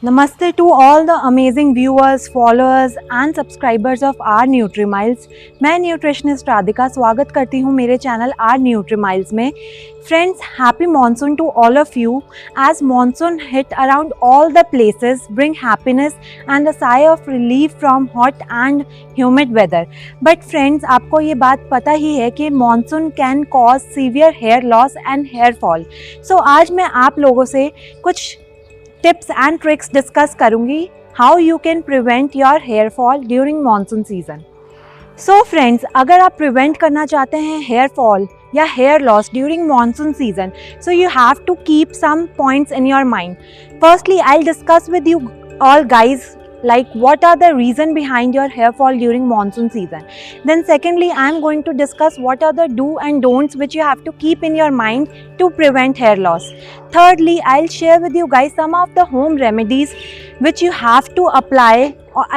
Namaste to all the amazing viewers, followers and subscribers of R Nutrimiles। मैं nutritionist Radhika स्वागत करती हूँ मेरे चैनल R Nutrimiles में। Friends, happy monsoon to all of you as monsoon hit around all the places, bring happiness and a sigh of relief from hot and humid weather. But friends, आपको ये बात पता ही है कि monsoon can cause severe hair loss and hair fall. So आज मैं आप लोगों से कुछ टिप्स एंड ट्रिक्स डिस्कस करूंगी how you can prevent your hair fall during monsoon season. So friends, अगर आप प्रिवेंट करना चाहते हैं हेयर फॉल या hair loss during monsoon season, so you have to keep some points in your mind. Firstly I will discuss with you all guys like what are the reason behind your hair fall during monsoon season. Then secondly, I am going to discuss what are the do and don'ts which you have to keep in your mind to prevent hair loss. Thirdly, I'll share with you guys some of the home remedies which you have to apply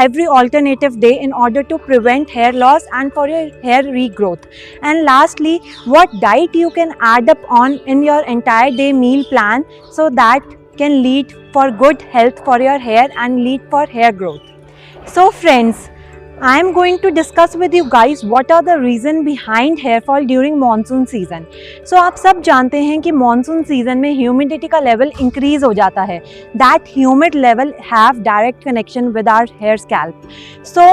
every alternative day in order to prevent hair loss and for your hair regrowth. And lastly, what diet you can add up on in your entire day meal plan so that can lead for good health for your hair and lead for hair growth. So friends, I am going to discuss with you guys what are the reason behind hair fall during monsoon season. So आप सब जानते हैं कि monsoon season में humidity का level increase हो जाता है. That humid level have direct connection with our hair scalp. So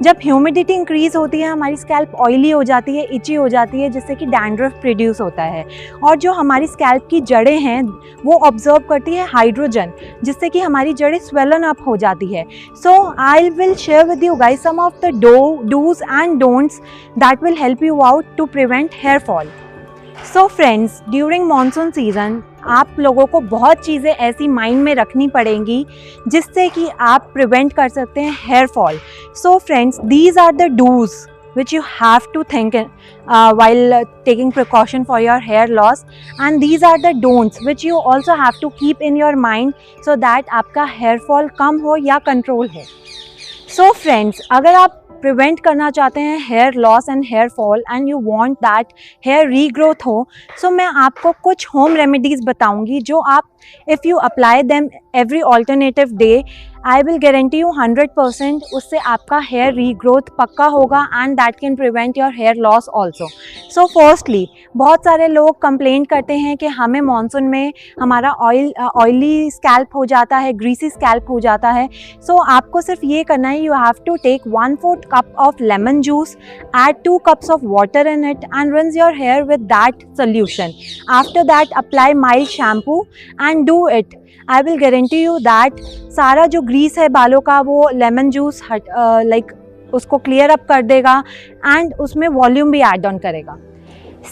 जब humidity increase होती है हमारी scalp oily हो जाती है, itchy हो जाती है, जिससे कि dandruff produce होता है और जो हमारी scalp की जड़ें हैं वो observe करती है हाइड्रोजन, जिससे कि हमारी जड़ें swollen up हो जाती है. So I will share with you guys some of the do's and don'ts that will help you out to prevent hair fall. So friends, during monsoon season आप लोगों को बहुत चीज़ें ऐसी माइंड में रखनी पड़ेंगी जिससे कि आप प्रिवेंट कर सकते हैं hair fall. So friends, these are the do's which you have to think while taking precaution for your hair loss, and these are the don'ts which you also have to keep in your mind so that आपका hair fall कम हो या control हो. So friends, अगर आप prevent करना चाहते हैं hair loss and hair fall and you want that hair regrowth हो, सो मैं आपको कुछ होम रेमेडीज़ बताऊंगी जो आप if you apply them every alternative day, I will guarantee you 100% उससे आपका हेयर रीग्रोथ पक्का होगा and that can prevent your hair loss also. So firstly, बहुत सारे लोग कंप्लेंट करते हैं कि हमें मानसून में हमारा ऑयली स्कैल्प हो जाता है, ग्रीसी स्कैल्प हो जाता है. सो आपको सिर्फ ये करना है, you have to take 1/4 cup of lemon juice, add 2 cups of water in it and rinse your hair with that solution. After that, apply mild shampoo and do it. I will guarantee you that सारा जो Greece है बालों का वो lemon juice उसको clear up कर देगा and उसमें वॉल्यूम भी ऐड ऑन करेगा.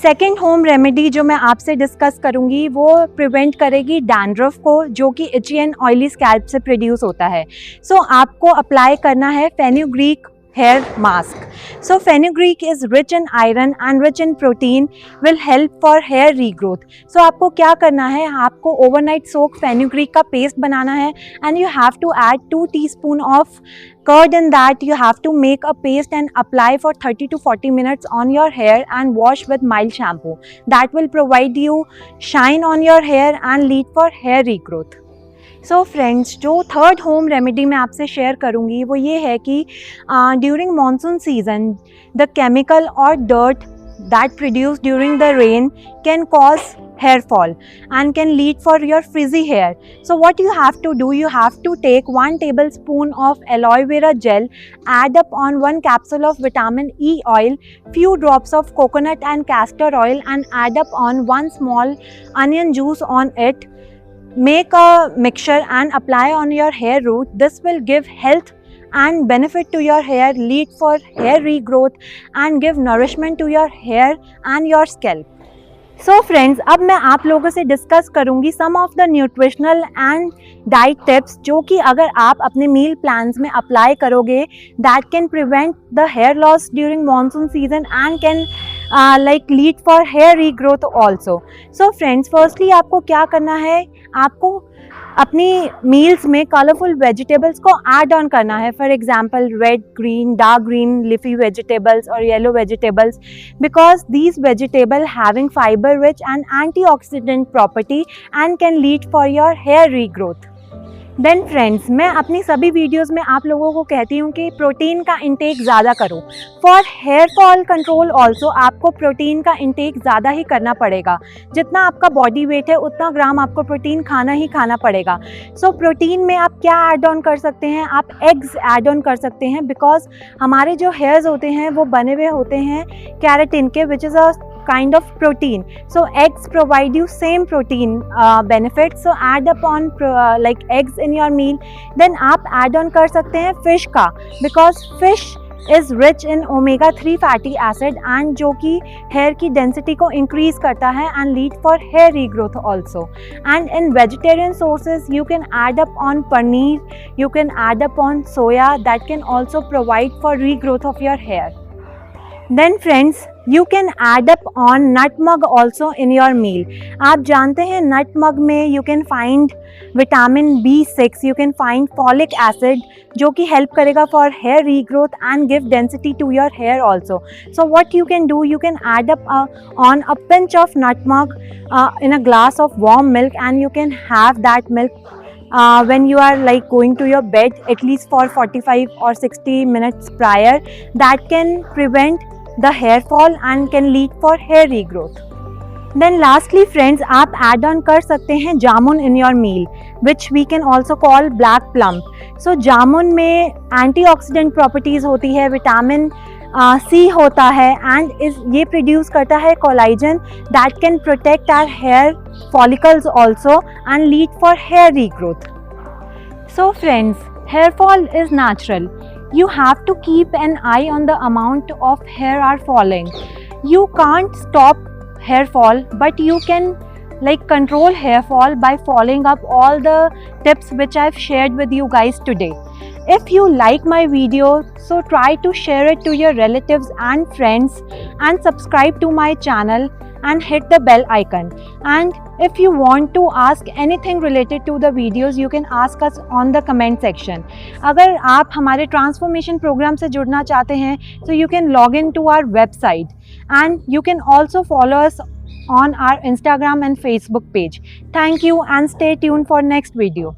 सेकेंड होम रेमेडी जो मैं आपसे डिस्कस करूंगी वो प्रिवेंट करेगी डैंड्रफ को, जो कि इची एंड ऑयली स्कैल्प से प्रोड्यूस होता है. सो आपको अप्लाई करना है fenugreek hair mask. So fenugreek is rich in iron and rich in protein, will help for hair regrowth. So आपको क्या करना है, आपको overnight soak fenugreek का paste बनाना है and you have to add 2 teaspoon of curd in that. You have to make a paste and apply for 30 to 40 minutes on your hair and wash with mild shampoo. That will provide you shine on your hair and lead for hair regrowth. So friends, जो third home remedy मैं आपसे share करूंगी वो ये है कि during monsoon season the chemical और dirt that produce during the rain can cause hair fall and can lead for your frizzy hair. So what you have to do, you have to take 1 tablespoon of aloe vera gel, add up on 1 capsule of vitamin E oil, few drops of coconut and castor oil and add up on 1 small onion juice on it. Make a mixture and apply on your hair root. This will give health and benefit to your hair, lead for hair regrowth and give nourishment to your hair and your scalp. So friends, अब मैं आप लोगों से discuss करूंगी some of the nutritional and diet tips जो कि अगर आप अपने मील प्लान्स में अप्लाई करोगे that can prevent the hair loss during monsoon season and can lead for hair regrowth also. So friends, firstly आपको क्या करना है, आपको अपनी मील्स में कलरफुल वेजिटेबल्स को ऐड ऑन करना है. For example red, green, dark green leafy vegetables और yellow vegetables, because these vegetable having fibre rich and antioxidant property and can lead for your hair regrowth. Then friends, मैं अपनी सभी videos में आप लोगों को कहती हूँ कि प्रोटीन का इंटेक ज़्यादा करो। For hair fall control also आपको प्रोटीन का इंटेक ज़्यादा ही करना पड़ेगा। जितना आपका बॉडी वेट है उतना ग्राम आपको प्रोटीन खाना ही खाना पड़ेगा। सो प्रोटीन में आप क्या ऐड ऑन कर सकते हैं? आप एग्स ऐड ऑन कर सकते हैं, बिकॉज हमारे जो हेयर्स होते हैं वो बने हुए होते हैं कैराटिन के, which is a kind of protein. So eggs provide you same protein benefits. So add upon like eggs in your meal. Then आप add on कर सकते हैं fish का, because fish is rich in omega 3 fatty acid and जो कि hair की density को increase करता है and lead for hair regrowth also. And in vegetarian sources you can add up on paneer, you can add up on soya, that can also provide for regrowth of your hair. Then friends, you can add up on nutmeg also in your meal. आप जानते हैं nutmeg में you can find vitamin B6, you can find folic acid जो कि help करेगा for hair regrowth and give density to your hair also. So what you can do, you can add up on a pinch of nutmeg in a glass of warm milk, and you can have that milk when you are like going to your bed at least for 45 or 60 minutes prior. That can prevent the hair fall and can lead for hair regrowth. Then lastly friends, आप add on कर सकते हैं जामुन in your meal, which we can also call black plum. So जामुन में antioxidant properties होती है, vitamin C होता है, and ये produce करता है collagen that can protect our hair follicles also and lead for hair regrowth. So friends, hair fall is natural. You have to keep an eye on the amount of hair are falling. You can't stop hair fall, but you can like control hair fall by following up all the tips which I've shared with you guys today. If you like my video, so try to share it to your relatives and friends, and subscribe to my channel and hit the bell icon. And if you want to ask anything related to the videos, you can ask us on the comment section. अगर आप हमारे transformation programme से जुड़ना चाहते हैं, so you can log in to our website, and you can also follow us on our Instagram and Facebook page. Thank you and stay tuned for next video.